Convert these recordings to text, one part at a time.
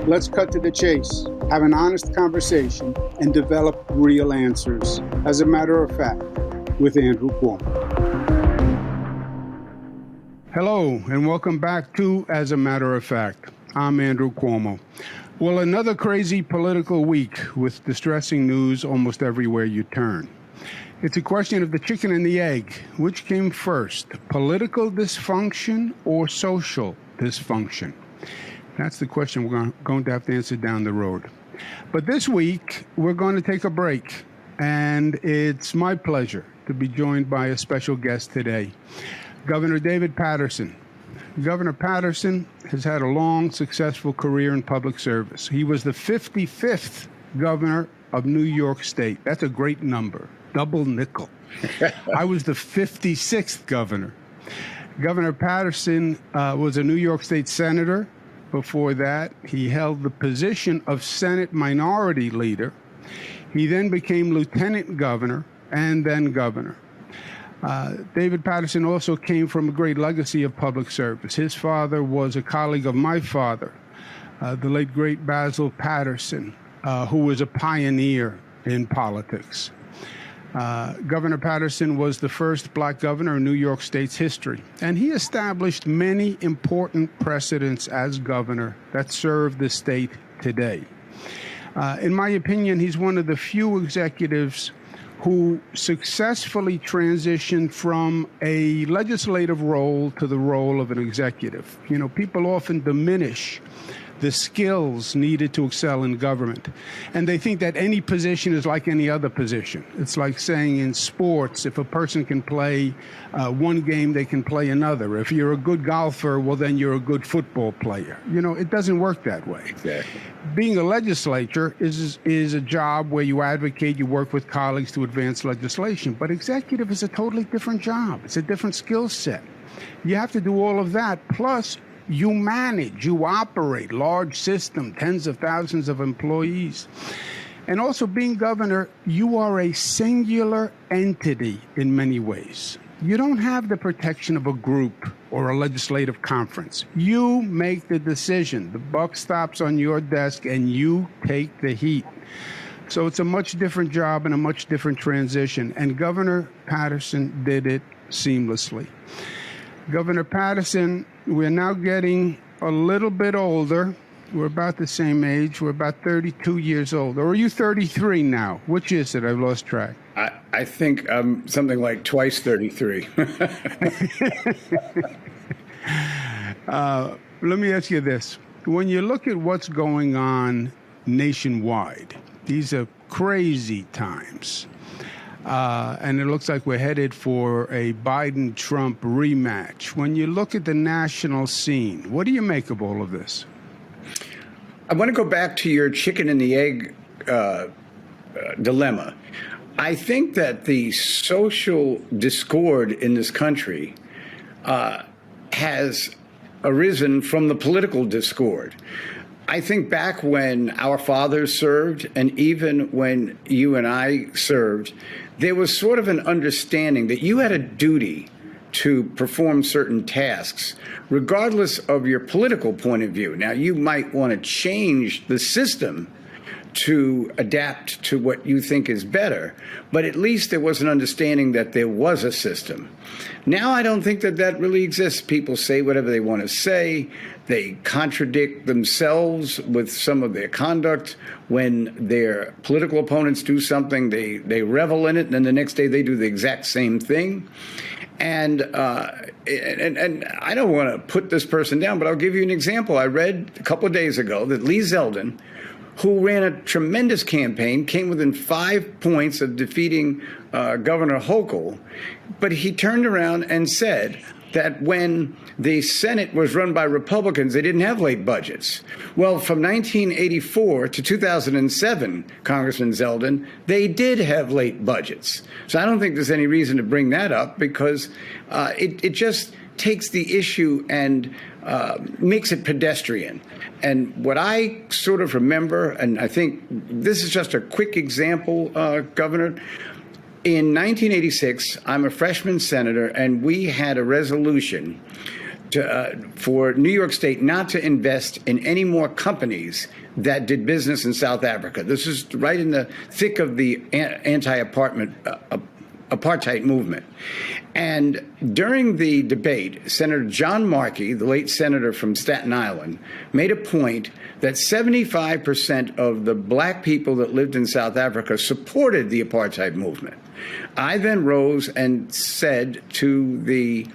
Let's cut to the chase, have an honest conversation, and develop real answers. As a matter of fact, with Andrew Cuomo. Hello, and welcome back to As a Matter of Fact. I'm Andrew Cuomo. Well, another crazy political week with distressing news almost everywhere you turn. It's a question of the chicken and the egg. Which came first, political dysfunction or social dysfunction? That's the question we're going to have to answer down the road. But this week, we're going to take a break, and it's my pleasure to be joined by a special guest today, Governor David Paterson. Governor Paterson has had a long, successful career in public service. He was the 55th governor of New York State. That's a great number, double nickel. I was the 56th governor. Governor Paterson was a New York State senator. Before that, he held the position of Senate Minority Leader. He then became lieutenant governor and then governor. David Paterson also came from a great legacy of public service. His father was a colleague of my father, the late great Basil Paterson, who was a pioneer in politics. Governor Paterson was the first black governor in New York State's history, and he established many important precedents as governor that serve the state today. In my opinion, he's one of the few executives who successfully transitioned from a legislative role to the role of an executive. You know, people often diminish the skills needed to excel in government. And they think that any position is like any other position. It's like saying in sports, if a person can play one game, they can play another. If you're a good golfer, well, then you're a good football player. You know, it doesn't work that way. Exactly. Being a legislator is a job where you advocate, you work with colleagues to advance legislation. But executive is a totally different job. It's a different skill set. You have to do all of that. Plus, you manage, you operate large system, tens of thousands of employees. And also being governor, you are a singular entity in many ways. You don't have the protection of a group or a legislative conference. You make the decision. The buck stops on your desk and you take the heat. So it's a much different job and a much different transition. And Governor Paterson did it seamlessly. Governor Paterson, we're now getting a little bit older. We're about the same age. We're about 32 years old. Or are you 33 now? Which is it? I've lost track. I think I'm something like twice 33. Let me ask you this. When you look at what's going on nationwide, these are crazy times. And it looks like we're headed for a Biden-Trump rematch. When you look at the national scene, what do you make of all of this? I want to go back to your chicken and the egg dilemma. I think that the social discord in this country has arisen from the political discord. I think back when our fathers served, and even when you and I served, there was sort of an understanding that you had a duty to perform certain tasks, regardless of your political point of view. Now, you might want to change the system to adapt to what you think is better, but at least there was an understanding that there was a system. Now, I don't think that that really exists. People say whatever they want to say. They contradict themselves with some of their conduct. When their political opponents do something, they revel in it, and then the next day they do the exact same thing. And I don't want to put this person down, but I'll give you an example. I read a couple of days ago that Lee Zeldin, who ran a tremendous campaign, came within 5 points of defeating Governor Hochul, but he turned around and said that when the Senate was run by Republicans, they didn't have late budgets. Well, from 1984 to 2007, Congressman Zeldin, they did have late budgets. So I don't think there's any reason to bring that up, because it just takes the issue and makes it pedestrian. And what I sort of remember, and I think this is just a quick example, Governor, in 1986, I'm a freshman senator, and we had a resolution for New York State not to invest in any more companies that did business in South Africa. This is right in the thick of the apartheid movement. And during the debate, Senator John Markey, the late senator from Staten Island, made a point that 75% of the black people that lived in South Africa supported the apartheid movement. I then rose and said to the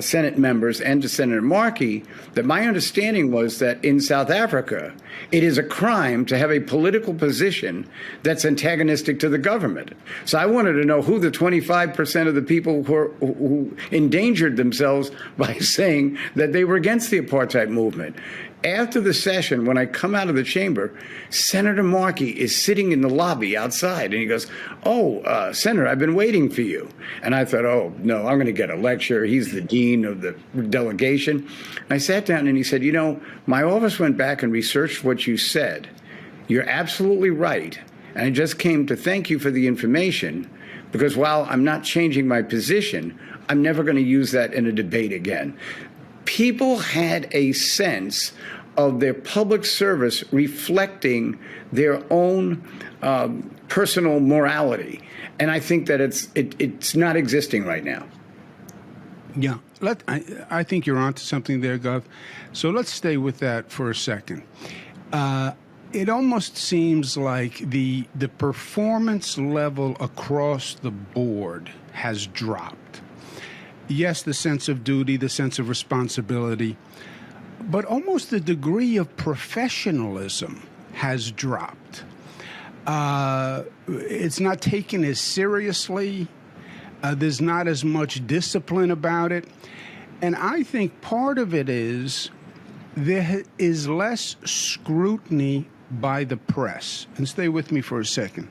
Senate members and to Senator Markey that my understanding was that in South Africa, it is a crime to have a political position that's antagonistic to the government. So I wanted to know who the 25% of the people who endangered themselves by saying that they were against the apartheid movement. After the session, when I come out of the chamber, Senator Markey is sitting in the lobby outside, and he goes, Senator, I've been waiting for you. And I thought, oh, no, I'm going to get a lecture. He's the dean of the delegation. And I sat down, and he said, my office went back and researched what you said. You're absolutely right. And I just came to thank you for the information, because while I'm not changing my position, I'm never going to use that in a debate again. People had a sense of their public service reflecting their own personal morality. And I think that it's not existing right now. Yeah, I think you're onto something there, Gov. So let's stay with that for a second. It almost seems like the performance level across the board has dropped. Yes, the sense of duty, the sense of responsibility, but almost the degree of professionalism has dropped. It's not taken as seriously. There's not as much discipline about it. And I think part of it is there is less scrutiny by the press. And stay with me for a second.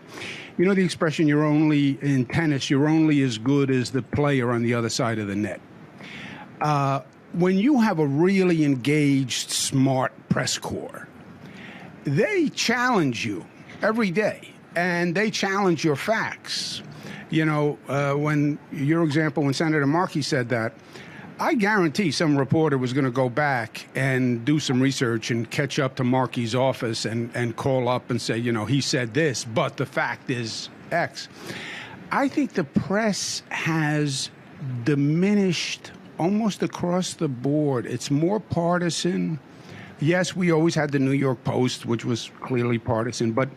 You know the expression, in tennis, you're only as good as the player on the other side of the net. When you have a really engaged, smart press corps, they challenge you every day, and they challenge your facts. When Senator Markey said that, I guarantee some reporter was going to go back and do some research and catch up to Markey's office and call up and say, he said this, but the fact is X. I think the press has diminished almost across the board. It's more partisan. Yes, we always had the New York Post, which was clearly partisan, but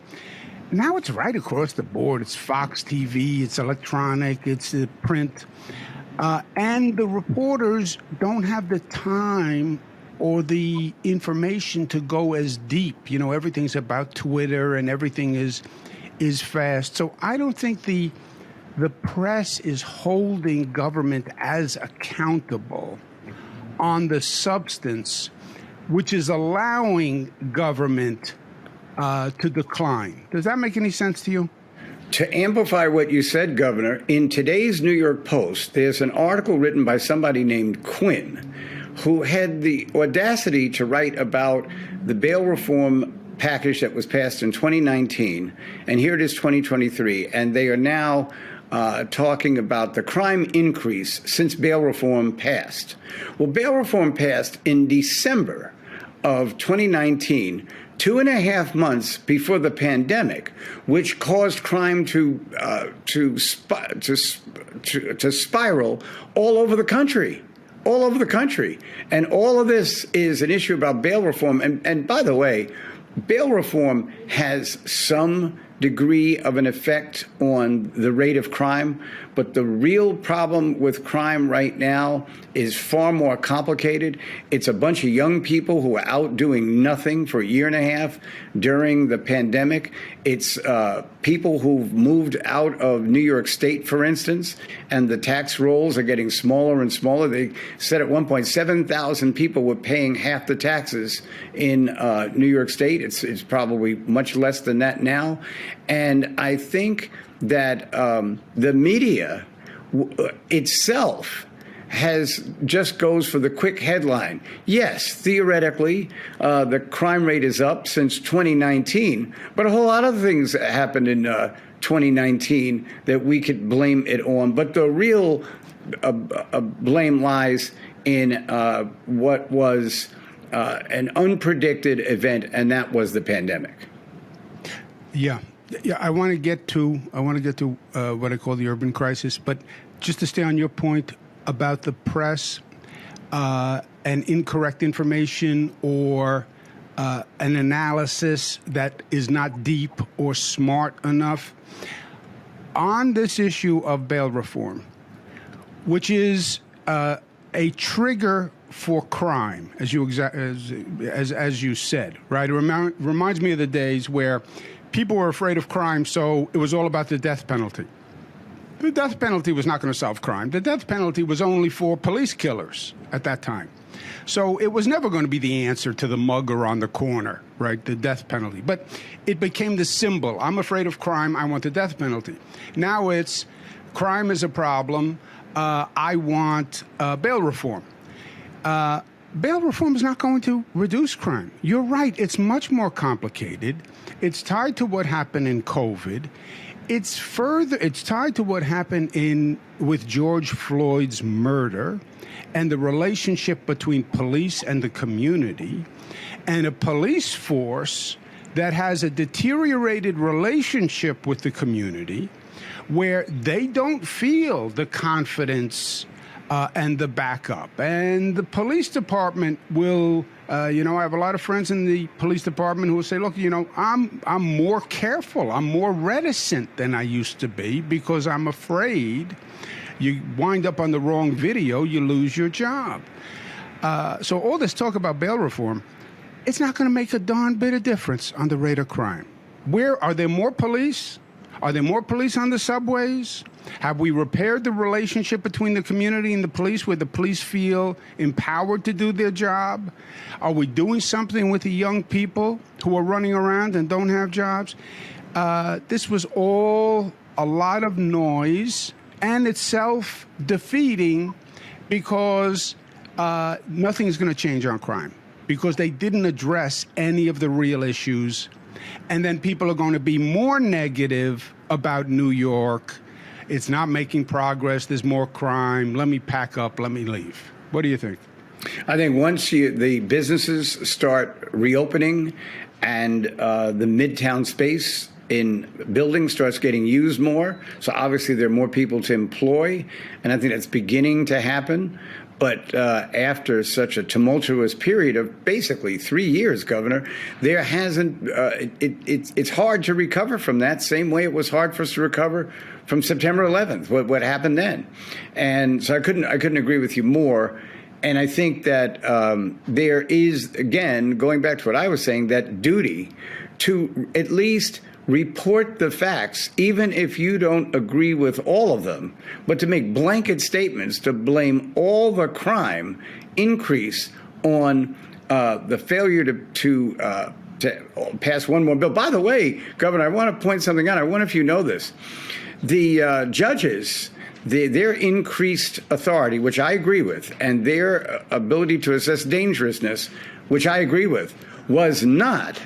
now it's right across the board. It's Fox TV, it's electronic, it's the print. And the reporters don't have the time or the information to go as deep. Everything's about Twitter and everything is fast. So I don't think the press is holding government as accountable on the substance, which is allowing government to decline. Does that make any sense to you? To amplify what you said, Governor, in today's New York Post, there's an article written by somebody named Quinn, who had the audacity to write about the bail reform package that was passed in 2019, and here it is 2023, and they are now talking about the crime increase since bail reform passed. Well, bail reform passed in December of 2019, 2.5 months before the pandemic, which caused crime to spiral all over the country. And all of this is an issue about bail reform. And by the way, bail reform has some degree of an effect on the rate of crime, but the real problem with crime right now is far more complicated. It's a bunch of young people who are out doing nothing for a year and a half during the pandemic. It's people who've moved out of New York State, for instance, and the tax rolls are getting smaller and smaller. They said at one point 7,000 people were paying half the taxes in New York State. It's probably much less than that now. And I think that the media itself just goes for the quick headline. Yes, theoretically, the crime rate is up since 2019, but a whole lot of things happened in 2019 that we could blame it on. But the real blame lies in what was an unpredicted event, and that was the pandemic. Yeah, I want to get to what I call the urban crisis, but just to stay on your point about the press and incorrect information or an analysis that is not deep or smart enough on this issue of bail reform, which is a trigger for crime, as you said, right? It reminds me of the days where people were afraid of crime, so it was all about the death penalty. The death penalty was not going to solve crime. The death penalty was only for police killers at that time. So it was never going to be the answer to the mugger on the corner, right? The death penalty. But it became the symbol. I'm afraid of crime. I want the death penalty. Now it's crime is a problem. I want bail reform. Bail reform is not going to reduce crime. You're right. It's much more complicated. It's tied to what happened in COVID. It's tied to what happened with George Floyd's murder and the relationship between police and the community, and a police force that has a deteriorated relationship with the community where they don't feel the confidence and the backup. And the police department will, I have a lot of friends in the police department who will say, look, I'm more careful. I'm more reticent than I used to be because I'm afraid you wind up on the wrong video, you lose your job. So all this talk about bail reform, it's not going to make a darn bit of difference on the rate of crime. Where are there more police? Are there more police on the subways? Have we repaired the relationship between the community and the police where the police feel empowered to do their job? Are we doing something with the young people who are running around and don't have jobs? This was all a lot of noise, and it's self-defeating because nothing is going to change on crime because they didn't address any of the real issues. And then people are going to be more negative about New York. It's not making progress. There's more crime. Let me pack up. Let me leave. What do you think? I think once the businesses start reopening and the midtown space in buildings starts getting used more, so obviously there are more people to employ, and I think that's beginning to happen. But after such a tumultuous period of basically 3 years, Governor, there hasn't. It's hard to recover from that. Same way it was hard for us to recover from September 11th. What happened then? And so I couldn't agree with you more. And I think that there is, again, going back to what I was saying, that duty to at least report the facts, even if you don't agree with all of them, but to make blanket statements to blame all the crime increase on the failure to pass one more bill. By the way, Governor, I want to point something out. I wonder if you know this. The judges, their increased authority, which I agree with, and their ability to assess dangerousness, which I agree with, was not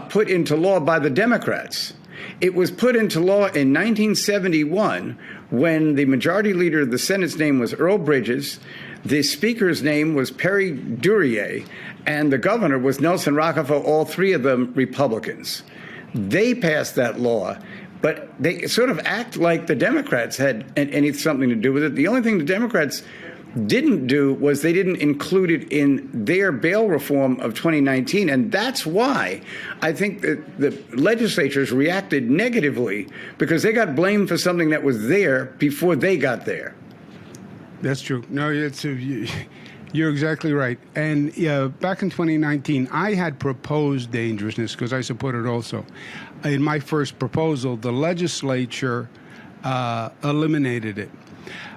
put into law by the Democrats. It was put into law in 1971 when the majority leader of the Senate's name was Earl Bridges, the speaker's name was Perry Duryea, and the governor was Nelson Rockefeller, all three of them Republicans. They passed that law, but they sort of act like the Democrats had something to do with it. The only thing the Democrats didn't do was they didn't include it in their bail reform of 2019. And that's why I think that the legislatures reacted negatively, because they got blamed for something that was there before they got there. That's true. No, you're exactly right. And back in 2019, I had proposed dangerousness because I supported also. In my first proposal, the legislature eliminated it.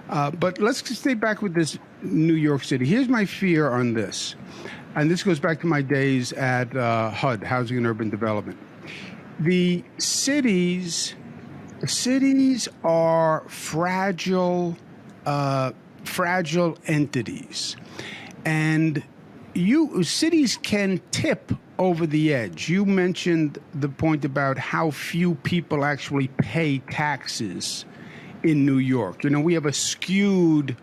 But let's stay back with this New York City. Here's my fear on this. And this goes back to my days at HUD, Housing and Urban Development. The cities are fragile entities. And cities can tip over the edge. You mentioned the point about how few people actually pay taxes in New York. We have a skewed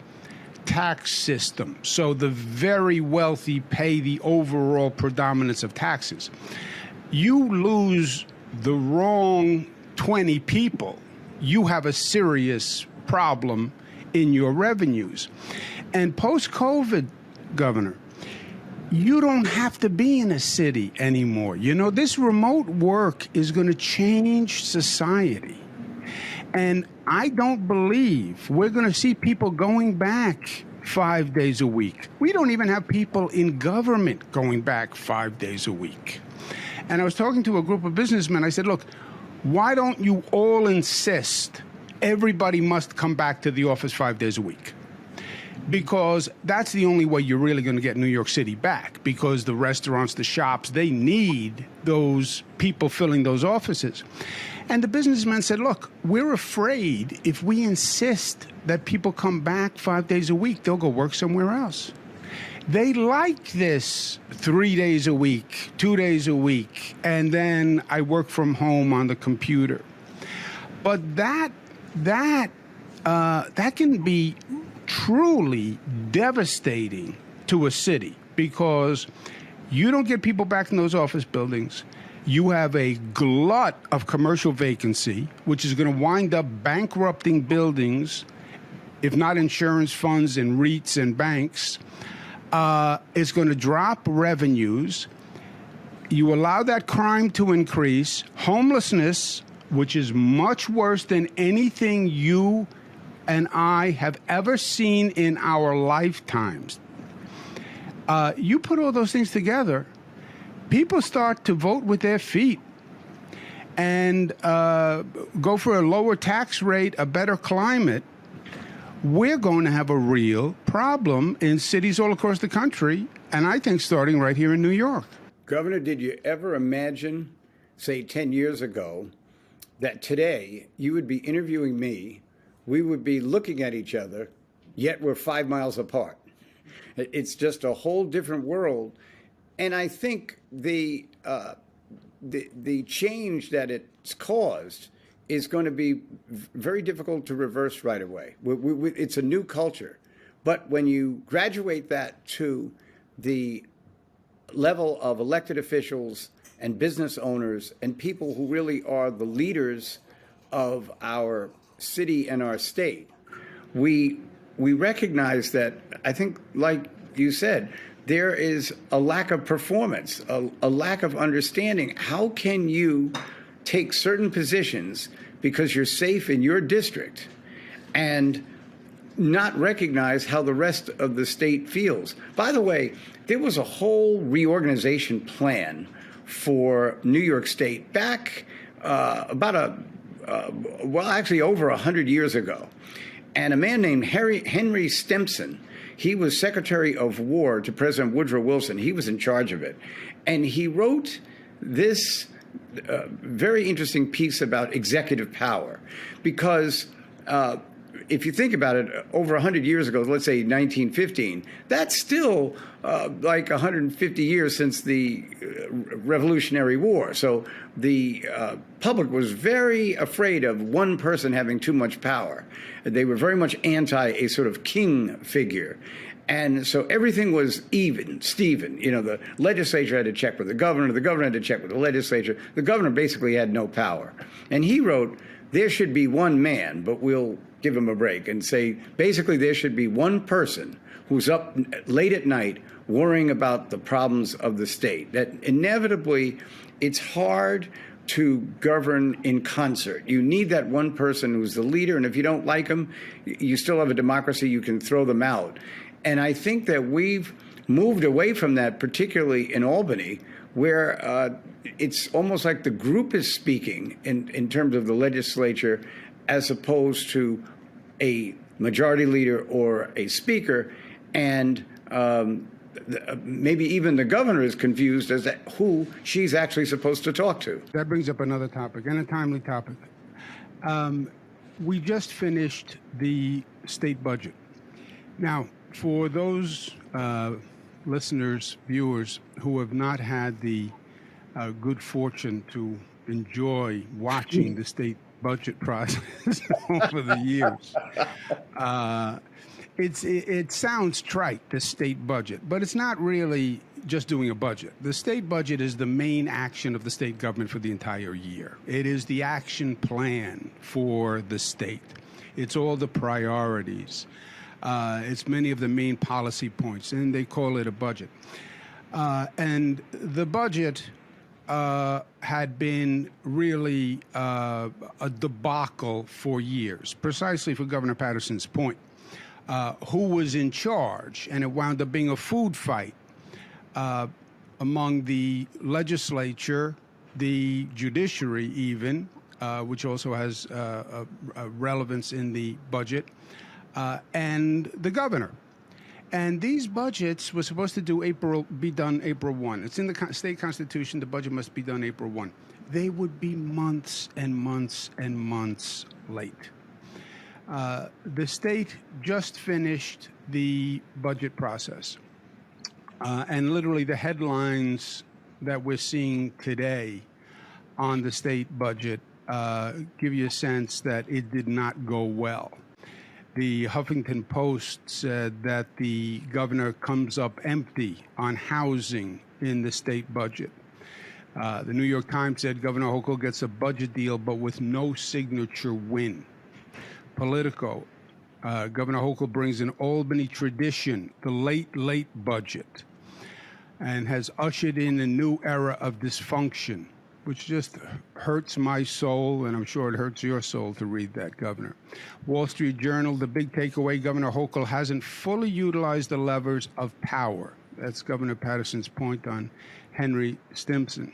tax system. So the very wealthy pay the overall predominance of taxes. You lose the wrong 20 people, you have a serious problem in your revenues. And post-COVID, Governor, you don't have to be in a city anymore. You know, this remote work is going to change society. And I don't believe we're going to see people going back 5 days a week. We don't even have people in government going back 5 days a week. And I was talking to a group of businessmen. I said, look, why don't you all insist everybody must come back to the office 5 days a week? Because that's the only way you're really going to get New York City back, because the restaurants, the shops, they need those people filling those offices. And the businessman said, look, we're afraid if we insist that people come back 5 days a week, they'll go work somewhere else. They like this 3 days a week, 2 days a week, and then I work from home on the computer. But that can be truly devastating to a city, because you don't get people back in those office buildings. You have a glut of commercial vacancy, which is going to wind up bankrupting buildings, if not insurance funds and REITs and banks. It's going to drop revenues. You allow that crime to increase. Homelessness, which is much worse than anything you and I have ever seen in our lifetimes. You put all those things together, people start to vote with their feet and go for a lower tax rate, a better climate. We're going to have a real problem in cities all across the country, and I think starting right here in New York. Governor, did you ever imagine, say 10 years ago, that today you would be interviewing me, we would be looking at each other, yet we're 5 miles apart? It's just a whole different world. And I think the change that it's caused is going to be very difficult to reverse right away. It's a new culture. But when you graduate that to the level of elected officials and business owners and people who really are the leaders of our city and our state, we recognize that, I think, like you said, there is a lack of performance, a lack of understanding. How can you take certain positions because you're safe in your district and not recognize how the rest of the state feels? By the way, there was a whole reorganization plan for New York State back actually over 100 years ago. And a man named Henry Stimson, he was Secretary of War to President Woodrow Wilson. He was in charge of it. And he wrote this very interesting piece about executive power, because if you think about it, over 100 years ago, let's say 1915, that's still like 150 years since the Revolutionary War. So the public was very afraid of one person having too much power. They were very much anti a sort of king figure. And so everything was even, Steven. You know, the legislature had to check with the governor had to check with the legislature. The governor basically had no power. And he wrote, there should be one man, but we'll give him a break, and say, basically, there should be one person who's up late at night worrying about the problems of the state. That inevitably, it's hard to govern in concert. You need that one person who's the leader, and if you don't like them, you still have a democracy, you can throw them out. And I think that we've moved away from that, particularly in Albany, where it's almost like the group is speaking in terms of the legislature, as opposed to a majority leader or a speaker, and maybe even the governor is confused as to who she's actually supposed to talk to. That brings up another topic, and a timely topic. We just finished the state budget. Now, for those listeners, viewers, who have not had the good fortune to enjoy watching the state budget process over the years, it sounds trite, the state budget, but it's not really just doing a budget. The state budget is the main action of the state government for the entire year. It is the action plan for the state. It's all the priorities. It's many of the main policy points, and they call it a budget. And the budget had been really a debacle for years, precisely for Governor Paterson's point. Who was in charge, and it wound up being a food fight among the legislature, the judiciary even, which also has a relevance in the budget, and the governor. And these budgets were supposed to be done April 1. It's in the state constitution, the budget must be done April 1. They would be months and months and months late. The state just finished the budget process. And literally the headlines that we're seeing today on the state budget give you a sense that it did not go well. The Huffington Post said that the governor comes up empty on housing in the state budget. The New York Times said Governor Hochul gets a budget deal, but with no signature win. Politico, Governor Hochul brings an Albany tradition, the late budget, and has ushered in a new era of dysfunction, which just hurts my soul, and I'm sure it hurts your soul to read that, Governor. Wall Street Journal, the big takeaway, Governor Hochul hasn't fully utilized the levers of power. That's Governor Paterson's point on Henry Stimson.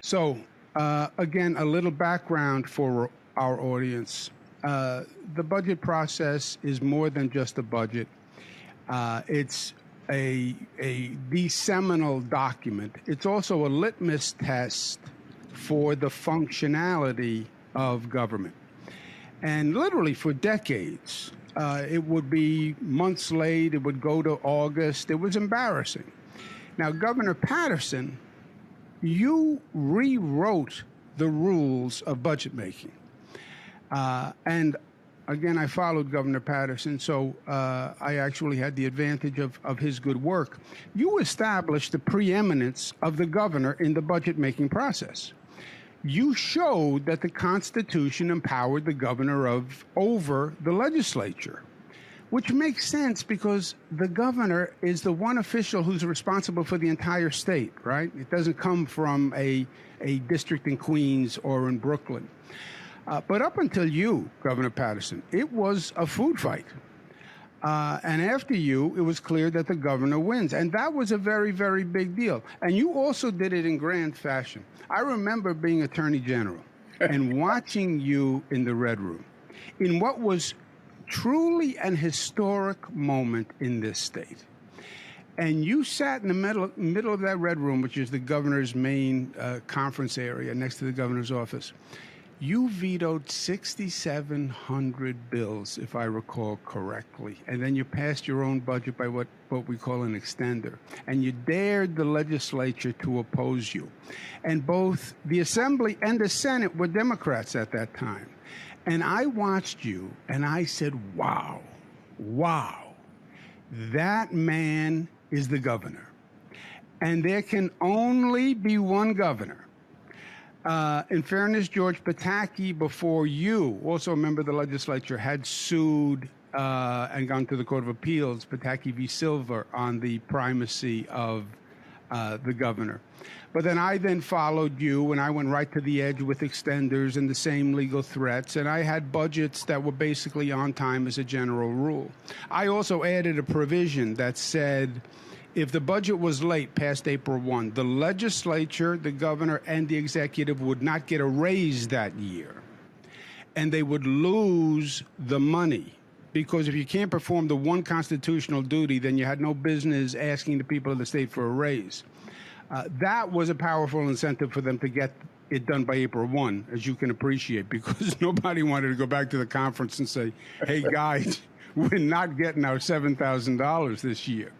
So, again, a little background for our audience. The budget process is more than just a budget. It's the seminal document. It's also a litmus test for the functionality of government. And literally for decades, it would be months late, it would go to August. It was embarrassing. Now, Governor Paterson, you rewrote the rules of budget making. And again, I followed Governor Paterson, so I actually had the advantage of his good work. You established the preeminence of the governor in the budget-making process. You showed that the Constitution empowered the governor over the legislature, which makes sense because the governor is the one official who's responsible for the entire state, right? It doesn't come from a district in Queens or in Brooklyn. But up until you, Governor Paterson, it was a food fight. And after you, it was clear that the governor wins. And that was a very, very big deal. And you also did it in grand fashion. I remember being Attorney General and watching you in the Red Room in what was truly an historic moment in this state. And you sat in the middle of that Red Room, which is the governor's main conference area next to the governor's office. You vetoed 6,700 bills, if I recall correctly. And then you passed your own budget by what we call an extender. And you dared the legislature to oppose you. And both the Assembly and the Senate were Democrats at that time. And I watched you and I said, wow, that man is the governor. And there can only be one governor. In fairness, George Pataki, before you, also a member of the legislature, had sued and gone to the Court of Appeals, Pataki v. Silver, on the primacy of the governor. But then I followed you, and I went right to the edge with extenders and the same legal threats, and I had budgets that were basically on time as a general rule. I also added a provision that said, if the budget was late past April 1, the legislature, the governor, and the executive would not get a raise that year. And they would lose the money. Because if you can't perform the one constitutional duty, then you had no business asking the people of the state for a raise. That was a powerful incentive for them to get it done by April 1, as you can appreciate, because nobody wanted to go back to the conference and say, hey, guys, we're not getting our $7,000 this year.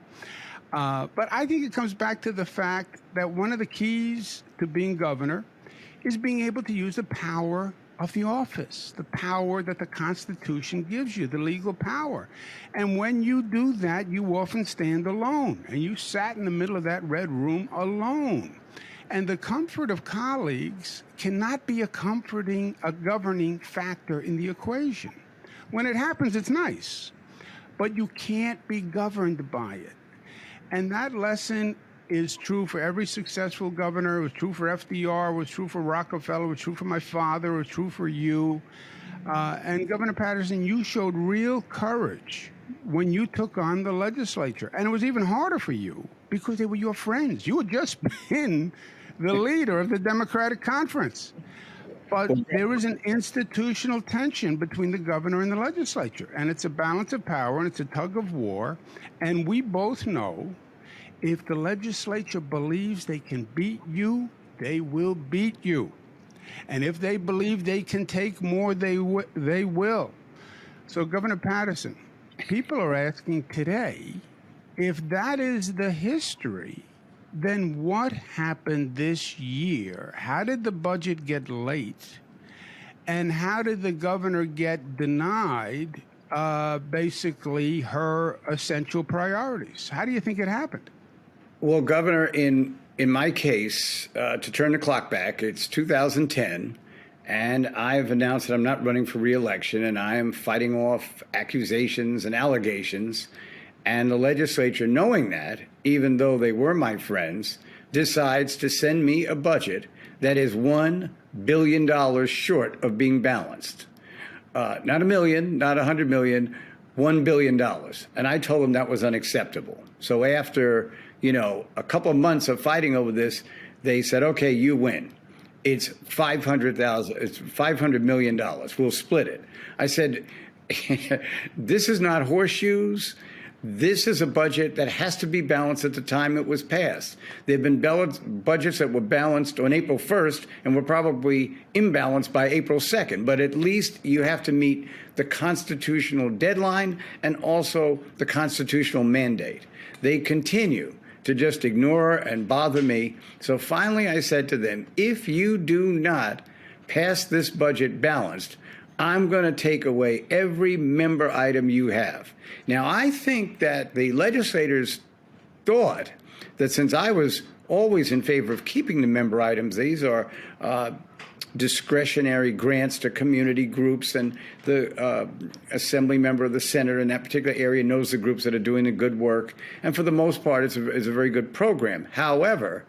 But I think it comes back to the fact that one of the keys to being governor is being able to use the power of the office, the power that the Constitution gives you, the legal power. And when you do that, you often stand alone. And you sat in the middle of that red room alone. And the comfort of colleagues cannot be a governing factor in the equation. When it happens, it's nice, but you can't be governed by it. And that lesson is true for every successful governor. It was true for FDR, it was true for Rockefeller, it was true for my father, it was true for you. And Governor Paterson, you showed real courage when you took on the legislature. And it was even harder for you because they were your friends. You had just been the leader of the Democratic Conference. But there is an institutional tension between the governor and the legislature. And it's a balance of power and it's a tug of war. And we both know if the legislature believes they can beat you, they will beat you. And if they believe they can take more, they will. So, Governor Paterson, people are asking today, if that is the history, then what happened this year? How did the budget get late? And how did the governor get denied basically her essential priorities? How do you think it happened? Well, Governor, in my case, to turn the clock back, it's 2010, and I've announced that I'm not running for re-election, and I am fighting off accusations and allegations. And the legislature, knowing that, even though they were my friends, decides to send me a budget that is $1 billion short of being balanced. Not a million, not 100 million, $1 billion. And I told them that was unacceptable. So after, a couple of months of fighting over this, they said, okay, you win. It's $500 million. We'll split it. I said, this is not horseshoes. This is a budget that has to be balanced at the time it was passed. There have been budgets that were balanced on April 1st and were probably imbalanced by April 2nd. But at least you have to meet the constitutional deadline and also the constitutional mandate. They continue to just ignore and bother me. So finally I said to them, if you do not pass this budget balanced, I'm going to take away every member item you have. Now, I think that the legislators thought that since I was always in favor of keeping the member items, these are discretionary grants to community groups, and the assembly member of the Senate in that particular area knows the groups that are doing the good work. And for the most part, it's a very good program. However,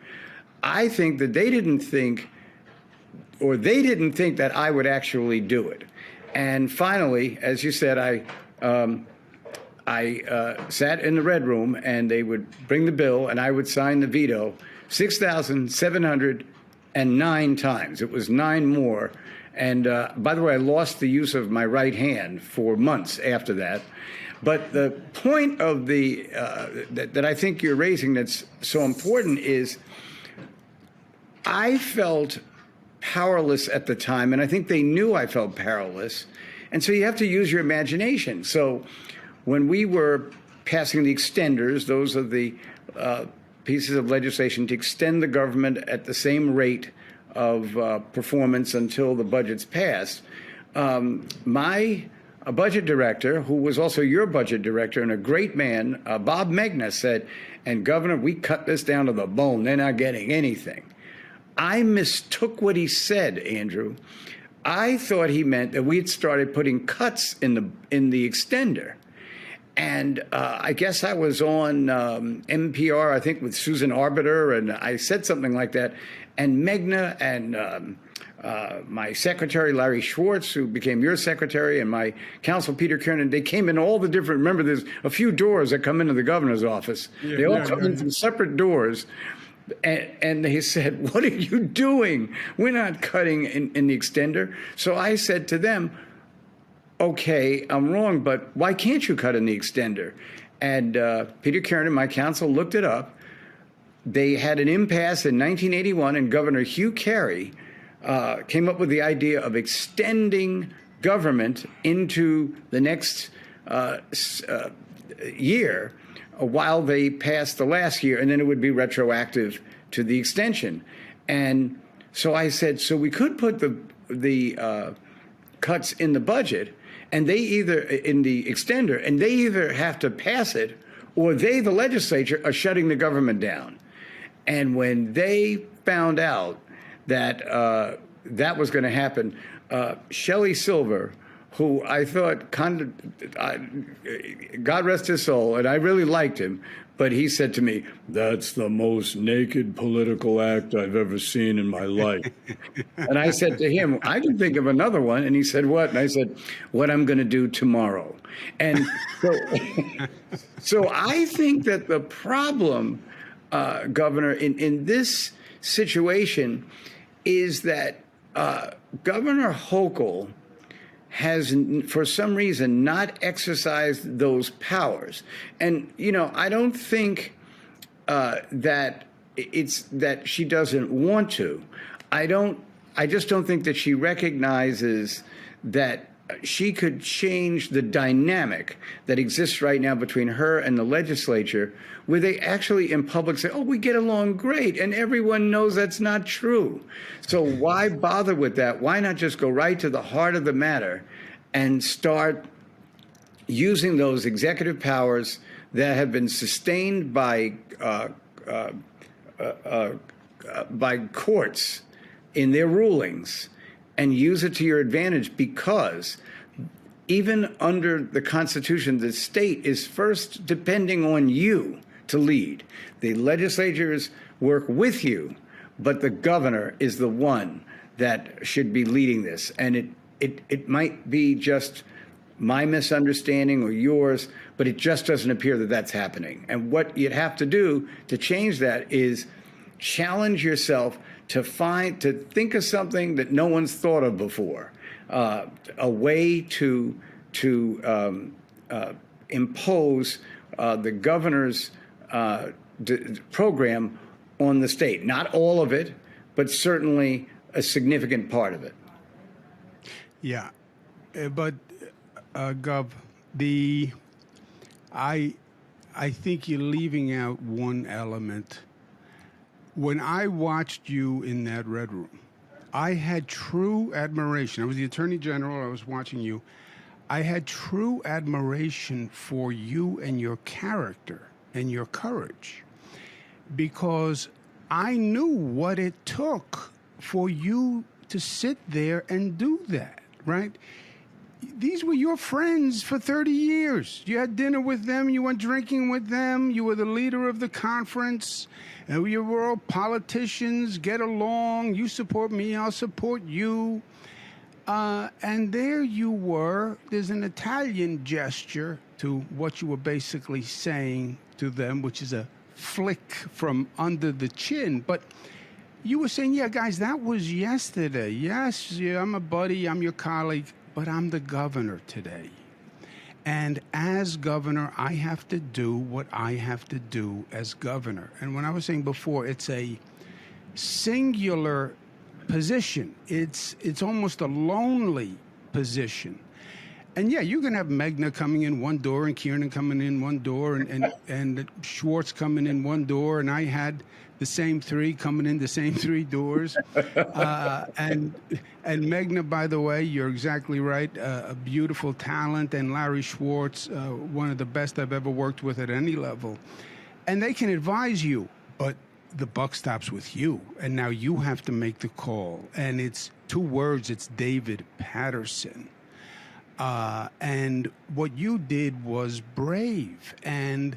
I think that they didn't think that I would actually do it. And finally, as you said, I sat in the red room, and they would bring the bill, and I would sign the veto 6,709 times. It was 9 more. And by the way, I lost the use of my right hand for months after that. But the point of that I think you're raising that's so important is I felt powerless at the time, and I think they knew I felt powerless. And so you have to use your imagination. So when we were passing the extenders, those are the pieces of legislation to extend the government at the same rate of performance until the budget's passed, my budget director, who was also your budget director and a great man, Bob Megna, said, and Governor, we cut this down to the bone. They're not getting anything. I mistook what he said, Andrew. I thought he meant that we had started putting cuts in the extender. And I guess I was on NPR, I think, with Susan Arbiter, and I said something like that. And Megna and my secretary, Larry Schwartz, who became your secretary, and my counsel, Peter Kiernan, they came in all the different, remember, there's a few doors that come into the governor's office. They all come in from separate doors. And they said, what are you doing? We're not cutting in the extender. So I said to them, okay, I'm wrong, but why can't you cut in the extender? And Peter Kiernan, my counsel, looked it up. They had an impasse in 1981, and Governor Hugh Carey came up with the idea of extending government into the next year while they passed the last year, and then it would be retroactive to the extension. And so I said, so we could put the the cuts in the budget, and they either in the extender, and they either have to pass it, or they, the legislature, are shutting the government down. And when they found out that that was going to happen, Shelley Silver, who I thought, God rest his soul, and I really liked him, but he said to me, "That's the most naked political act I've ever seen in my life." And I said to him, "I can think of another one." And he said, "What?" And I said, "What I'm going to do tomorrow." And so, so I think that the problem, Governor, in this situation is that Governor Hochul has, for some reason, not exercised those powers. And, I don't think that it's that she doesn't want to. I just don't think that she recognizes that she could change the dynamic that exists right now between her and the legislature, where they actually in public say, "Oh, we get along great," and everyone knows that's not true. So why bother with that? Why not just go right to the heart of the matter and start using those executive powers that have been sustained by courts in their rulings, and use it to your advantage? Because even under the Constitution, the state is first depending on you to lead. The legislatures work with you, but the governor is the one that should be leading this. And it might be just my misunderstanding or yours, but it just doesn't appear that that's happening. And what you'd have to do to change that is challenge yourself to think of something that no one's thought of before, a way to impose the governor's program on the state. Not all of it, but certainly a significant part of it. Yeah, but Gov, I think you're leaving out one element. When I watched you in that red room, I had true admiration. I was the Attorney General. I was watching you. I had true admiration for you and your character and your courage, because I knew what it took for you to sit there and do that, right? These were your friends for 30 years. You had dinner with them. You went drinking with them. You were the leader of the conference. And we were all politicians. Get along. You support me. I'll support you. And there you were. There's an Italian gesture to what you were basically saying to them, which is a flick from under the chin. But you were saying, yeah, guys, that was yesterday. Yes, yeah, I'm a buddy. I'm your colleague. But I'm the governor today. And as governor, I have to do what I have to do as governor. And when I was saying before, it's a singular position. It's almost a lonely position. And yeah, you can have Megna coming in one door and Kiernan coming in one door and Schwartz coming in one door. And I had the same three coming in the same three doors. And Megna, by the way, you're exactly right, a beautiful talent. And Larry Schwartz, one of the best I've ever worked with at any level. And they can advise you, but the buck stops with you. And now you have to make the call. And it's two words. It's David Paterson. And what you did was brave. And,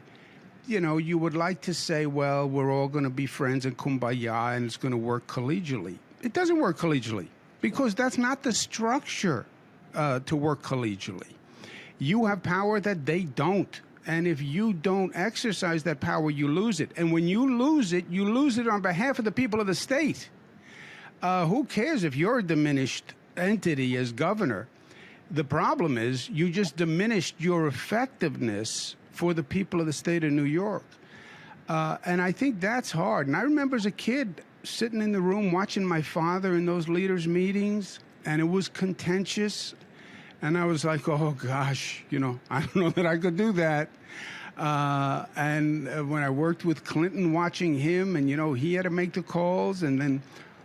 you know, you would like to say, well, we're all going to be friends and kumbaya and it's going to work collegially. It doesn't work collegially because that's not the structure to work collegially. You have power that they don't. And if you don't exercise that power, you lose it. And when you lose it on behalf of the people of the state. Who cares if you're a diminished entity as governor? The problem is you just diminished your effectiveness for the people of the state of New York. And I think that's hard. And I remember as a kid sitting in the room watching my father in those leaders' meetings, and it was contentious. And I was like, oh, gosh, you know, I don't know that I could do that. And when I worked with Clinton, watching him, and, you know, he had to make the calls, and then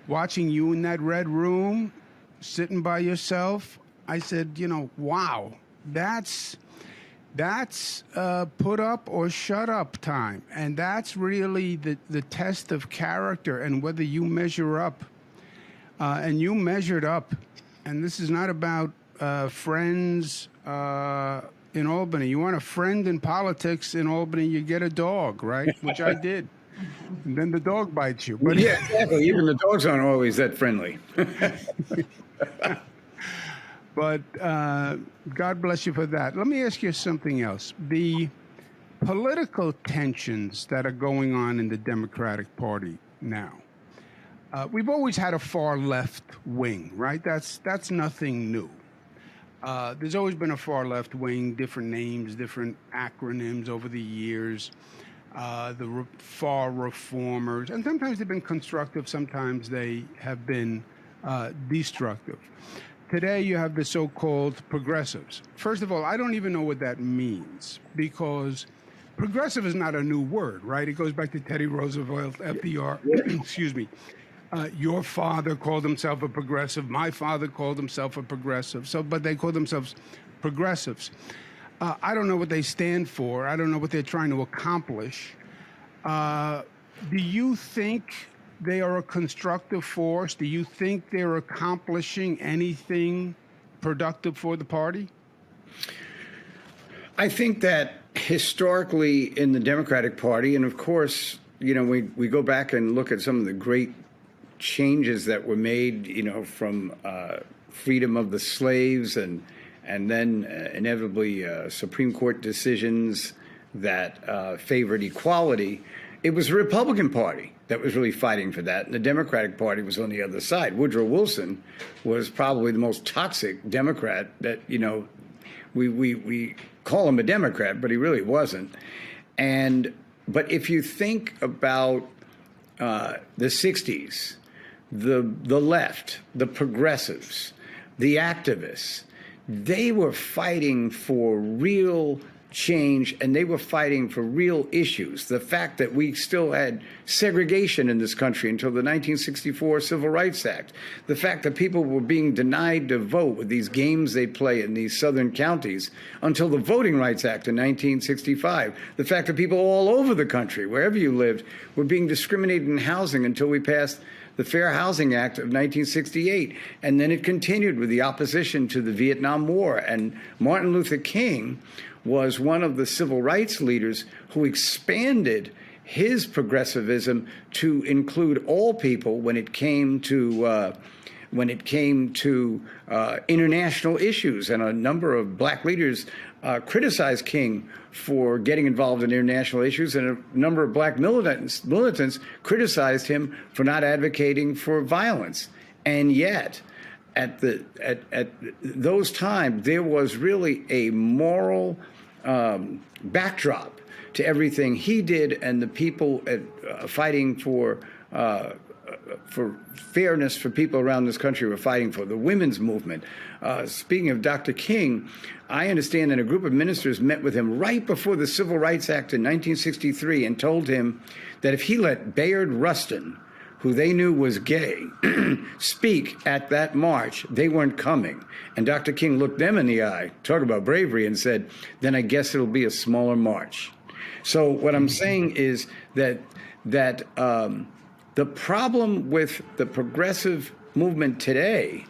watching you in that red room, sitting by yourself, I said, wow, that's put up or shut up time. And that's really the test of character and whether you measure up. And you measured up. And this is not about friends in Albany. You want a friend in politics in Albany, you get a dog, right? Which I did. And then the dog bites you. But Yeah, exactly. Even the dogs aren't always that friendly. But God bless you for that. Let me ask you something else. The political tensions that are going on in the Democratic Party now. We've always had a far left wing, right? That's nothing new. There's always been a far left wing, different names, different acronyms over the years. Far reformers, and sometimes they've been constructive, sometimes they have been destructive. Today you have the so-called progressives. First of all, I don't even know what that means, because progressive is not a new word, right? It goes back to Teddy Roosevelt, FDR, excuse me. Your father called himself a progressive. My father called himself a progressive. But they call themselves progressives. I don't know what they stand for. I don't know what they're trying to accomplish. Do you think they are a constructive force? Do you think they're accomplishing anything productive for the party? I think that historically in the Democratic Party, and of course, we go back and look at some of the great changes that were made, from freedom of the slaves and then inevitably Supreme Court decisions that favored equality. It was the Republican Party that was really fighting for that, and the Democratic Party was on the other side. Woodrow Wilson was probably the most toxic Democrat that, we call him a Democrat, but he really wasn't. But if you think about the 60s, the left, the progressives, the activists, they were fighting for real change, and they were fighting for real issues. The fact that we still had segregation in this country until the 1964 Civil Rights Act, the fact that people were being denied to vote with these games they play in these southern counties until the Voting Rights Act in 1965, the fact that people all over the country, wherever you lived, were being discriminated in housing until we passed the Fair Housing Act of 1968. And then it continued with the opposition to the Vietnam War. And Martin Luther King was one of the civil rights leaders who expanded his progressivism to include all people when it came to international issues. And a number of black leaders criticized King for getting involved in international issues, and a number of black militants criticized him for not advocating for violence. And yet, at those times, there was really a moral backdrop to everything he did, and the people fighting for fairness for people around this country were fighting for. The women's movement. Speaking of Dr. King, I understand that a group of ministers met with him right before the Civil Rights Act in 1963 and told him that if he let Bayard Rustin, who they knew was gay, speak at that march, they weren't coming. And Dr. King looked them in the eye, talk about bravery, and said, then I guess it'll be a smaller march. So what I'm saying is that the problem with the progressive movement today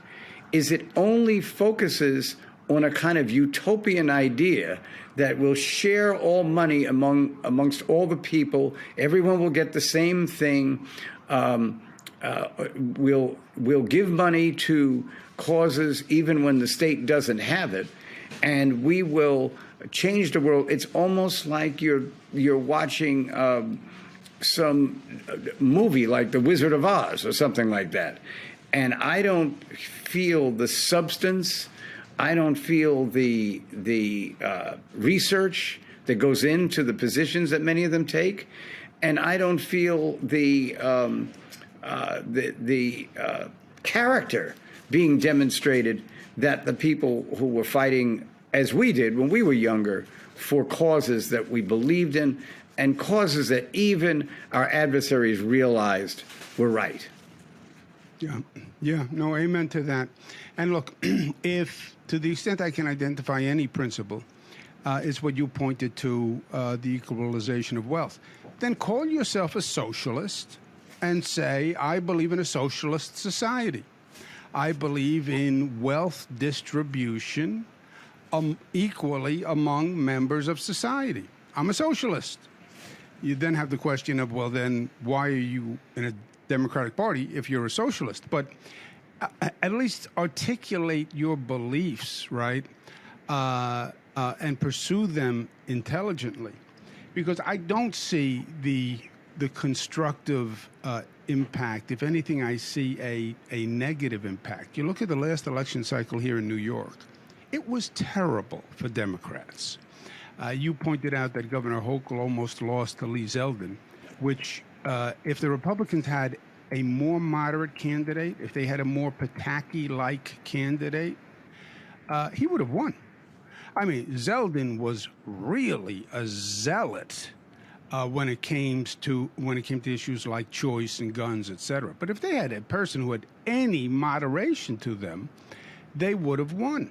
is it only focuses on a kind of utopian idea that will share all money amongst all the people. Everyone will get the same thing. We'll give money to causes even when the state doesn't have it, and we will change the world. It's almost like you're watching some movie like The Wizard of Oz or something like that. And I don't feel the substance. I don't feel the research that goes into the positions that many of them take, and I don't feel the character being demonstrated that the people who were fighting, as we did when we were younger, for causes that we believed in and causes that even our adversaries realized were right. Yeah, yeah, no, amen to that. And look, if to the extent I can identify any principle, is what you pointed to, the equalization of wealth, then call yourself a socialist and say, I believe in a socialist society. I believe in wealth distribution equally among members of society. I'm a socialist. You then have the question of, well, then why are you in a Democratic Party if you're a socialist? But at least articulate your beliefs, right? And pursue them intelligently. Because I don't see the constructive impact. If anything, I see a negative impact. You look at the last election cycle here in New York, it was terrible for Democrats. You pointed out that Governor Hochul almost lost to Lee Zeldin, which, if the Republicans had a more moderate candidate, if they had a more Pataki-like candidate, he would have won. I mean, Zeldin was really a zealot when it came to issues like choice and guns, etc. But if they had a person who had any moderation to them, they would have won.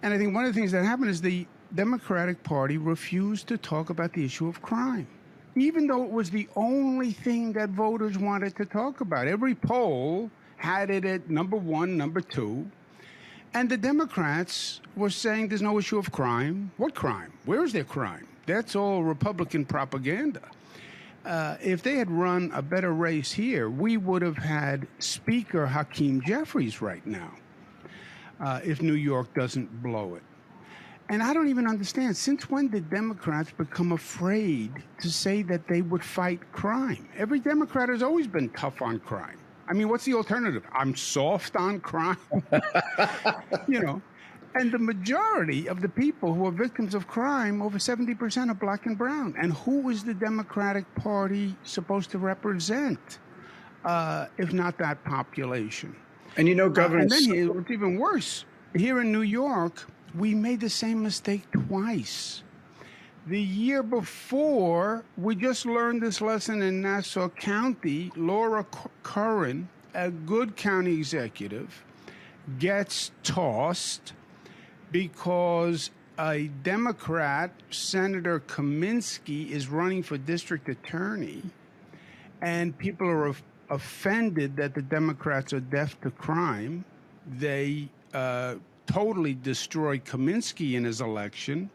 And I think one of the things that happened is the Democratic Party refused to talk about the issue of crime, even though it was the only thing that voters wanted to talk about. Every poll had it at number one, number two. And the Democrats were saying there's no issue of crime. What crime? Where is there crime? That's all Republican propaganda. If they had run a better race here, we would have had Speaker Hakeem Jeffries right now, if New York doesn't blow it. And I don't even understand, since when did Democrats become afraid to say that they would fight crime? Every Democrat has always been tough on crime. I mean, what's the alternative? I'm soft on crime. You know, and the majority of the people who are victims of crime, over 70%, are black and brown. And who is the Democratic Party supposed to represent, if not that population? And you know, Governor, and then it's even worse. Here in New York, we made the same mistake twice. The year before, we just learned this lesson in Nassau County. Laura Curran, a good county executive, gets tossed because a Democrat, Senator Kaminsky, is running for district attorney, and people are offended that the Democrats are deaf to crime. They totally destroy Kaminsky in his election,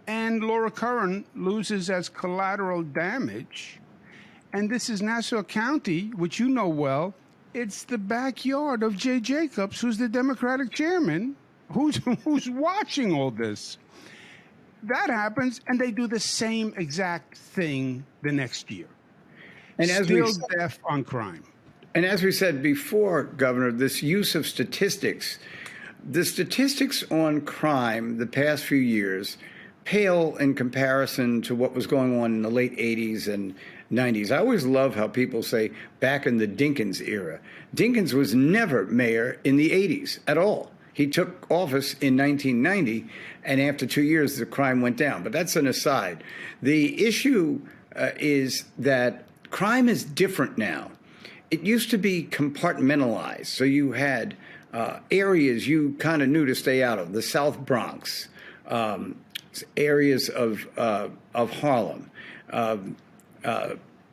and Laura Curran loses as collateral damage. And this is Nassau County, which you know well. It's the backyard of Jay Jacobs, who's the Democratic chairman, who's watching all this. That happens, and they do the same exact thing the next year. And still deaf on crime. And as we said before, Governor, this use of statistics, the statistics on crime the past few years pale in comparison to what was going on in the late 80s and 90s. I always love how people say back in the Dinkins era. Dinkins was never mayor in the 80s at all. He took office in 1990, and after 2 years, the crime went down. But that's an aside. The issue is that crime is different now. It used to be compartmentalized. So you had areas you kind of knew to stay out of, the South Bronx, areas of Harlem,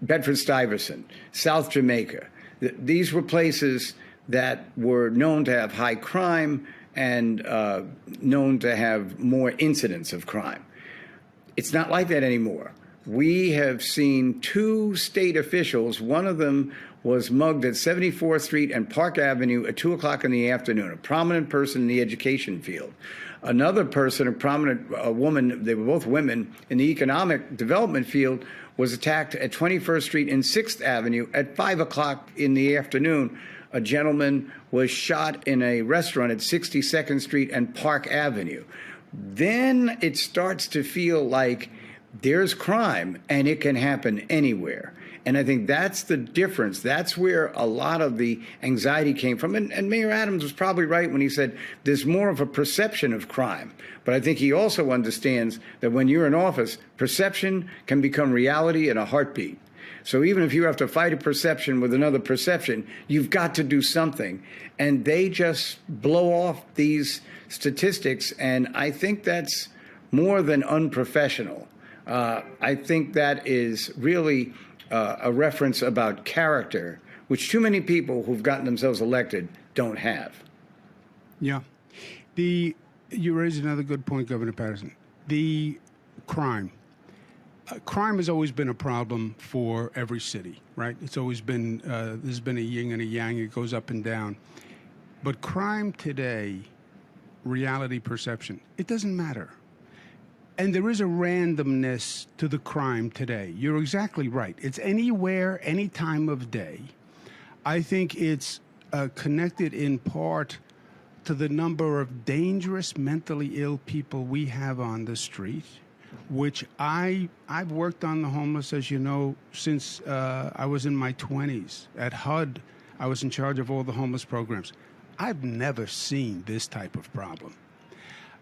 Bedford-Stuyvesant, South Jamaica. These were places that were known to have high crime and known to have more incidents of crime. It's not like that anymore. We have seen two state officials. One of them was mugged at 74th Street and Park Avenue at 2 o'clock in the afternoon, a prominent person in the education field. Another person, a prominent woman, they were both women, in the economic development field, was attacked at 21st Street and 6th Avenue at 5 o'clock in the afternoon. A gentleman was shot in a restaurant at 62nd Street and Park Avenue. Then it starts to feel like there's crime and it can happen anywhere. And I think that's the difference. That's where a lot of the anxiety came from. And Mayor Adams was probably right when he said there's more of a perception of crime. But I think he also understands that when you're in office, perception can become reality in a heartbeat. So even if you have to fight a perception with another perception, you've got to do something. And they just blow off these statistics. And I think that's more than unprofessional. I think that is really a reference about character, which too many people who've gotten themselves elected don't have. Yeah. You raised another good point, Governor Paterson. The crime. Crime has always been a problem for every city, right? It's always been, there's been a yin and a yang. It goes up and down. But crime today, reality perception, it doesn't matter. And there is a randomness to the crime today. You're exactly right. It's anywhere, any time of day. I think it's connected in part to the number of dangerous mentally ill people we have on the street, which I've worked on the homeless, as you know, since I was in my 20s. At HUD, I was in charge of all the homeless programs. I've never seen this type of problem.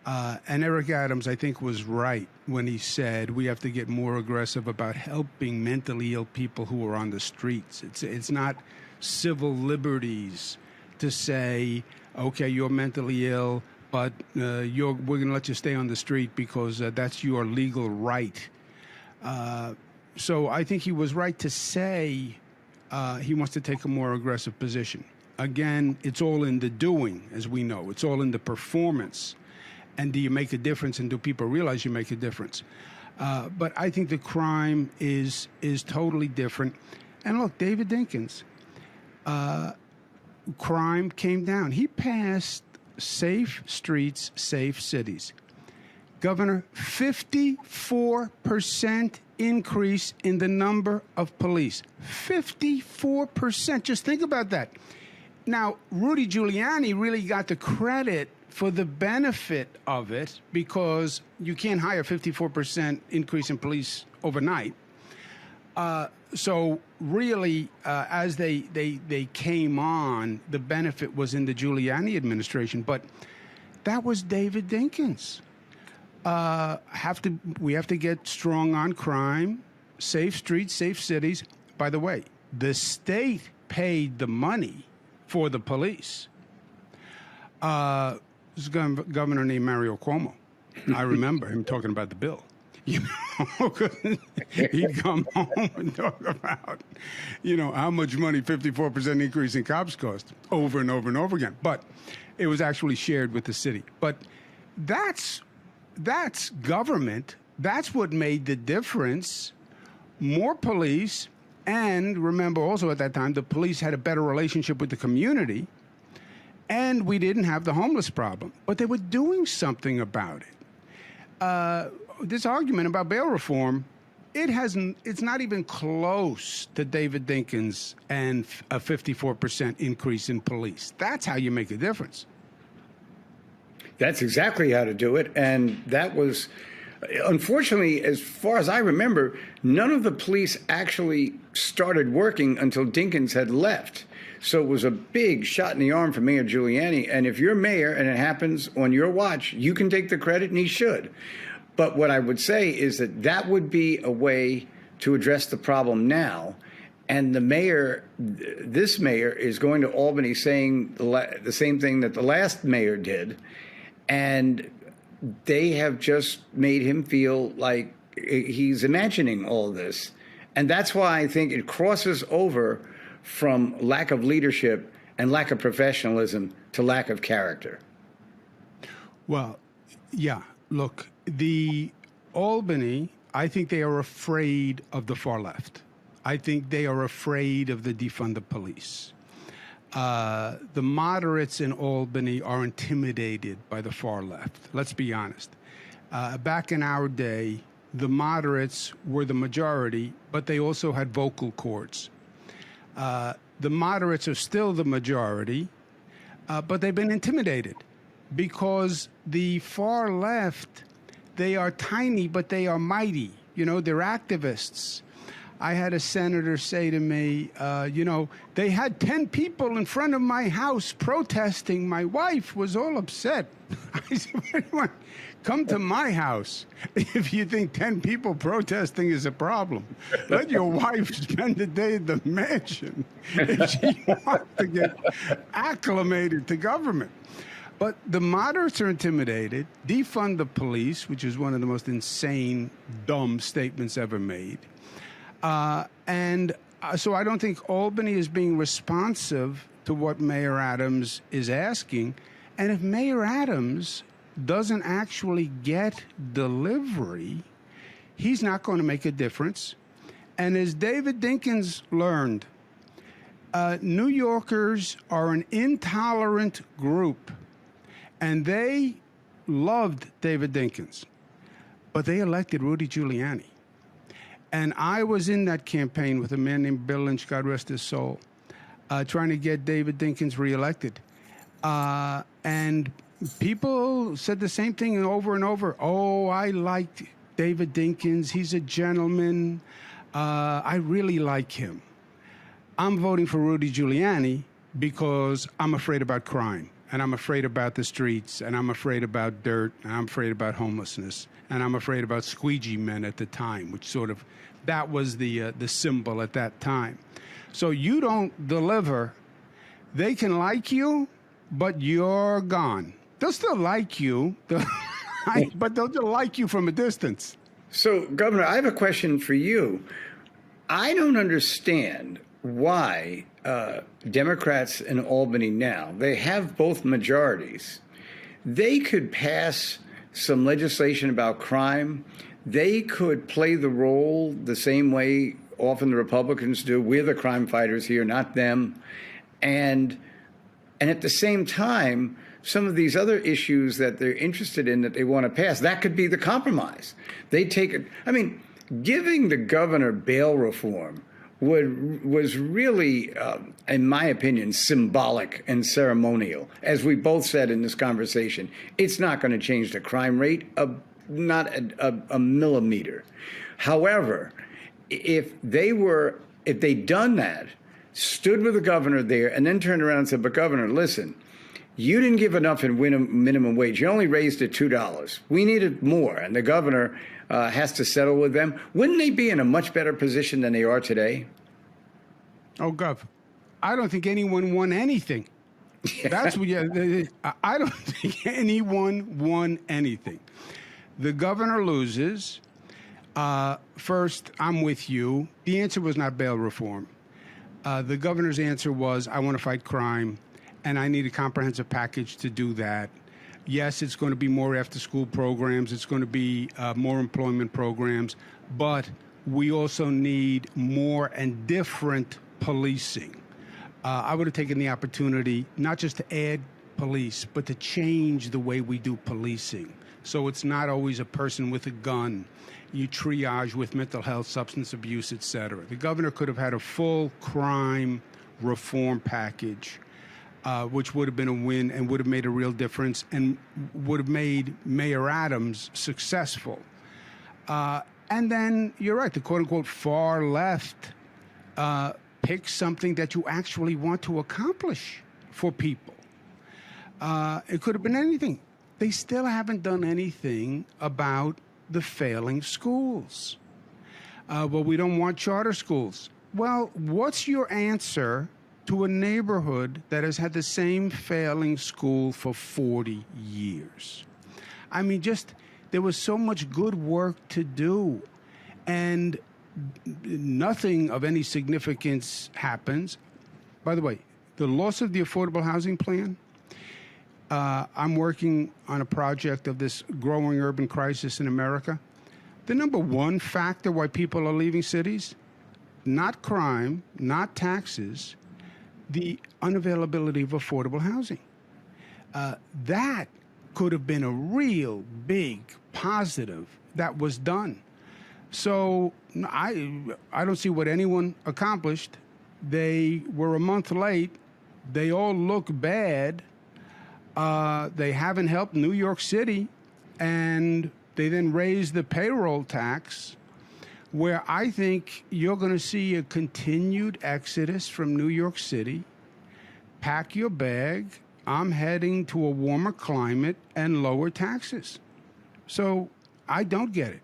And Eric Adams, I think, was right when he said we have to get more aggressive about helping mentally ill people who are on the streets. It's not civil liberties to say, okay, you're mentally ill, but we're going to let you stay on the street because that's your legal right. So I think he was right to say he wants to take a more aggressive position. Again, it's all in the doing, as we know. It's all in the performance. And do you make a difference, and do people realize you make a difference? But I think the crime is totally different. And look, David Dinkins, crime came down. He passed Safe Streets, Safe Cities. Governor, 54% increase in the number of police. 54%. Just think about that. Now, Rudy Giuliani really got the credit for the benefit of it because you can't hire 54% increase in police overnight. So really, as they came on, the benefit was in the Giuliani administration. But that was David Dinkins. We have to get strong on crime, safe streets, safe cities. By the way, the state paid the money for the police. This is a governor named Mario Cuomo. I remember him talking about the bill. You know, he'd come home and talk about, how much money 54% increase in cops cost over and over and over again. But it was actually shared with the city. But that's government. That's what made the difference. More police. And remember also at that time, the police had a better relationship with the community. And we didn't have the homeless problem, but they were doing something about it. This argument about bail reform, it's not even close to David Dinkins and a 54% increase in police. That's how you make a difference. That's exactly how to do it. And that was, unfortunately, as far as I remember, none of the police actually started working until Dinkins had left. So it was a big shot in the arm for Mayor Giuliani. And if you're mayor and it happens on your watch, you can take the credit, and he should. But what I would say is that would be a way to address the problem now. And this mayor is going to Albany saying the same thing that the last mayor did. And they have just made him feel like he's imagining all this. And that's why I think it crosses over from lack of leadership and lack of professionalism to lack of character. Well, yeah, look, the Albany, I think they are afraid of the far left. I think they are afraid of the defund the police. The moderates in Albany are intimidated by the far left. Let's be honest. Back in our day, the moderates were the majority, but they also had vocal cords. The moderates are still the majority, but they've been intimidated because the far left, they are tiny, but they are mighty. They're activists. I had a senator say to me, they had 10 people in front of my house protesting. My wife was all upset. I said, "Anyone, come to my house if you think 10 people protesting is a problem. Let your wife spend the day at the mansion if she wants to get acclimated to government." But the moderates are intimidated. Defund the police, which is one of the most insane, dumb statements ever made. So I don't think Albany is being responsive to what Mayor Adams is asking. And if Mayor Adams doesn't actually get delivery, he's not going to make a difference. And as David Dinkins learned, New Yorkers are an intolerant group. And they loved David Dinkins, but they elected Rudy Giuliani. And I was in that campaign with a man named Bill Lynch, God rest his soul, trying to get David Dinkins reelected. And people said the same thing over and over. Oh, I liked David Dinkins. He's a gentleman. I really like him. I'm voting for Rudy Giuliani because I'm afraid about crime. And I'm afraid about the streets, and I'm afraid about dirt, and I'm afraid about homelessness, and I'm afraid about squeegee men at the time, which that was the symbol at that time. So you don't deliver. They can like you, but you're gone. They'll still like you, but they'll just like you from a distance. So, Governor, I have a question for you. I don't understand why Democrats in Albany now, they have both majorities. They could pass some legislation about crime. They could play the role the same way often the Republicans do. We're the crime fighters here, not them. And at the same time, some of these other issues that they're interested in that they want to pass, that could be the compromise. They take it. I mean, giving the governor bail reform was really, in my opinion, symbolic and ceremonial. As we both said in this conversation, it's not going to change the crime rate, not a millimeter. However, if they'd done that, stood with the governor there, and then turned around and said, "But Governor, listen, you didn't give enough in minimum wage. You only raised it $2. We needed more," and the governor has to settle with them. Wouldn't they be in a much better position than they are today? Oh, Gov, I don't think anyone won anything. Yeah. That's what I don't think anyone won anything. The governor loses. First, I'm with you. The answer was not bail reform. The governor's answer was, I want to fight crime, and I need a comprehensive package to do that. Yes, it's going to be more after-school programs. It's going to be more employment programs. But we also need more and different policing. I would have taken the opportunity not just to add police, but to change the way we do policing. So it's not always a person with a gun. You triage with mental health, substance abuse, et cetera. The governor could have had a full crime reform package, which would have been a win and would have made a real difference and would have made Mayor Adams successful. And then, you're right, the quote-unquote far left pick something that you actually want to accomplish for people. It could have been anything. They still haven't done anything about the failing schools. Well, we don't want charter schools. Well, what's your answer to a neighborhood that has had the same failing school for 40 years? I mean, there was so much good work to do, and nothing of any significance happens. By the way, the loss of the affordable housing plan, I'm working on a project of this growing urban crisis in America. The number one factor why people are leaving cities, not crime, not taxes, the unavailability of affordable housing. That could have been a real big positive that was done. So I don't see what anyone accomplished. They were a month late. They all look bad. They haven't helped New York City, and they then raised the payroll tax, where I think you're going to see a continued exodus from New York City. Pack your bag. I'm heading to a warmer climate and lower taxes. So I don't get it.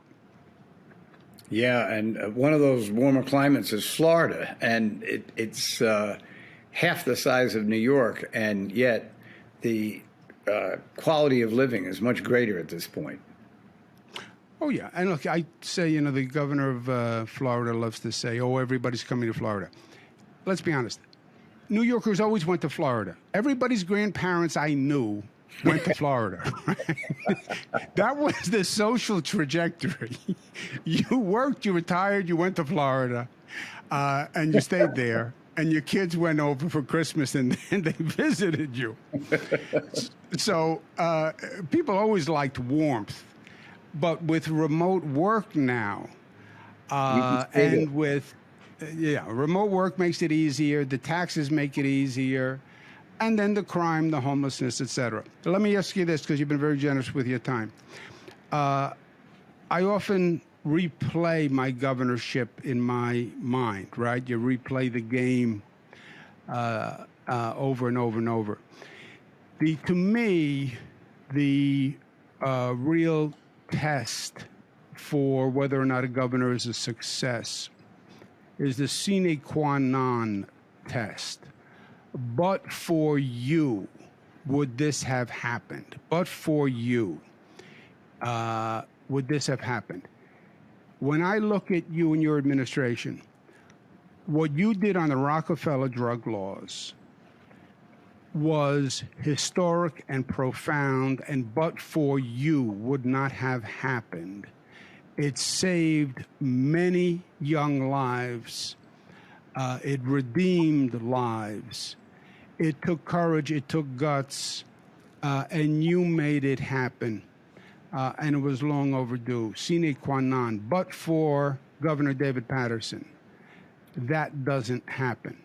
Yeah, and one of those warmer climates is Florida, and it's half the size of New York, and yet the quality of living is much greater at this point. Oh, yeah. And look, I say, the governor of Florida loves to say, oh, everybody's coming to Florida. Let's be honest. New Yorkers always went to Florida. Everybody's grandparents I knew went to Florida. That was the social trajectory. You worked, you retired, you went to Florida, and you stayed there. And your kids went over for Christmas, and then they visited you. So people always liked warmth. But with remote work now, and with, remote work makes it easier. The taxes make it easier. And then the crime, the homelessness, et cetera. Let me ask you this, because you've been very generous with your time. I often replay my governorship in my mind, right? You replay the game over and over and over. To me, the real test for whether or not a governor is a success is the sine qua non test. But for you, would this have happened? But for you, would this have happened? When I look at you and your administration, what you did on the Rockefeller drug laws was historic and profound, and but for you would not have happened. It saved many young lives. It redeemed lives. It took courage, it took guts, and you made it happen. And it was long overdue, sine qua non. But for Governor David Paterson, that doesn't happen.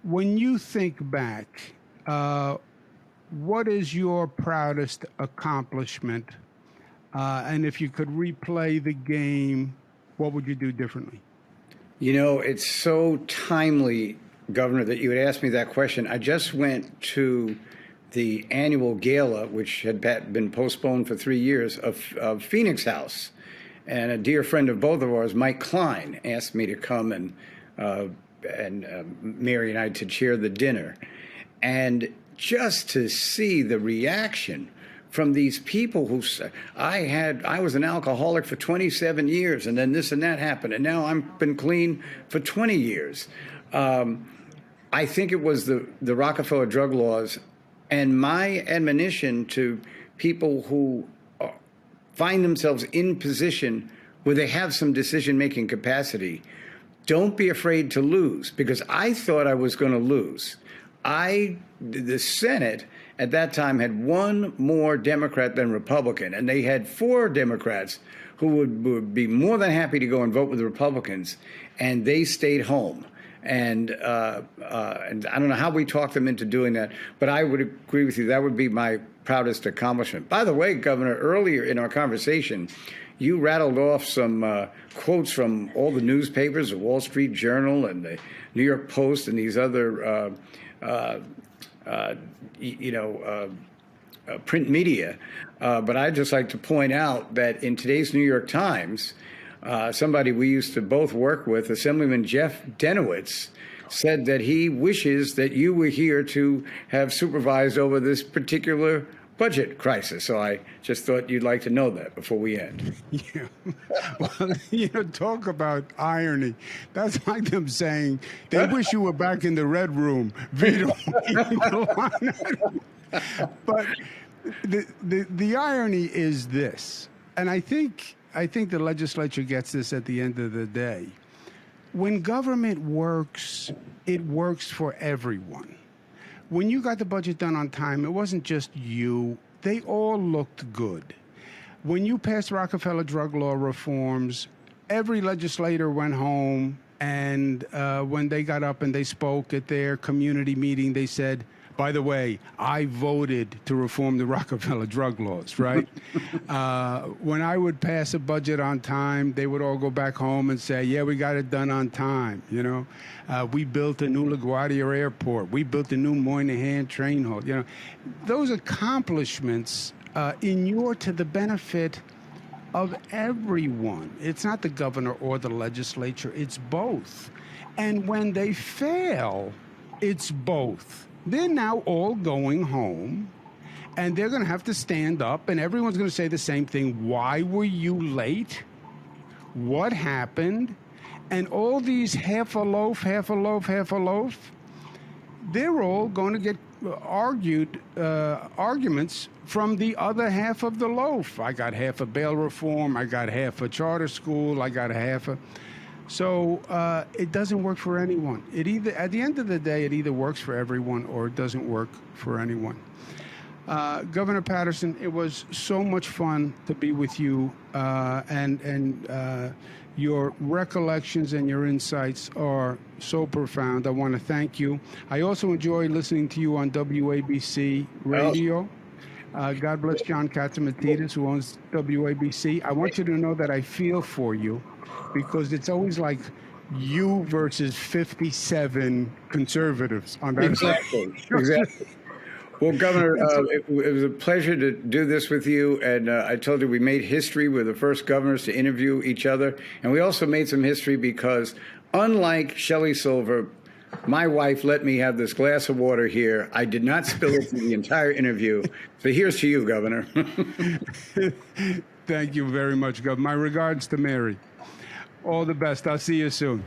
When you think back, what is your proudest accomplishment? And if you could replay the game, what would you do differently? It's so timely, Governor, that you would ask me that question. I just went to the annual gala, which had been postponed for 3 years, of Phoenix House. And a dear friend of both of ours, Mike Klein, asked me to come and Mary and I to chair the dinner. And just to see the reaction from these people who said, I was an alcoholic for 27 years, and then this and that happened, and now I've been clean for 20 years. I think it was the Rockefeller drug laws, and my admonition to people who find themselves in position where they have some decision-making capacity, don't be afraid to lose, because I thought I was going to lose. The Senate at that time had one more Democrat than Republican, and they had 4 Democrats who would be more than happy to go and vote with the Republicans, and they stayed home. And I don't know how we talked them into doing that, but I would agree with you. That would be my proudest accomplishment. By the way, Governor, earlier in our conversation, you rattled off some quotes from all the newspapers, the Wall Street Journal and the New York Post and these other print media. But I'd just like to point out that in today's New York Times, somebody we used to both work with, Assemblyman Jeff Denowitz, said that he wishes that you were here to have supervised over this particular budget crisis. So I just thought you'd like to know that before we end. Yeah. Well, talk about irony. That's like them saying they wish you were back in the Red Room vetoing the line. But the irony is this, and I think the legislature gets this at the end of the day. When government works, it works for everyone. When you got the budget done on time, it wasn't just you. They all looked good. When you passed Rockefeller drug law reforms, every legislator went home, and when they got up and they spoke at their community meeting, they said, By the way, I voted to reform the Rockefeller drug laws, right? When I would pass a budget on time, they would all go back home and say, yeah, we got it done on time, you know? We built a new LaGuardia airport. We built a new Moynihan train hall, you know? Those accomplishments inure to the benefit of everyone. It's not the governor or the legislature, it's both. And when they fail, it's both. They're now all going home, and they're going to have to stand up, and everyone's going to say the same thing. Why were you late? What happened? And all these half a loaf, half a loaf, half a loaf, they're all going to get arguments from the other half of the loaf. I got half a bail reform. I got half a charter school. I got half a... So it doesn't work for anyone. It either, at the end of the day, it either works for everyone or it doesn't work for anyone. Governor Paterson, it was so much fun to be with you, and your recollections and your insights are so profound. I want to thank you. I also enjoy listening to you on WABC radio. God bless John Katsimatidis, who owns WABC. I want you to know that I feel for you, because it's always like you versus 57 conservatives on that Exactly. Exactly. Well, Governor, it was a pleasure to do this with you. And I told you we made history. We're the first governors to interview each other. And we also made some history because, unlike Shelley Silver, my wife let me have this glass of water here. I did not spill it through the entire interview. So here's to you, Governor. Thank you very much, Governor. My regards to Mary. All the best. I'll see you soon.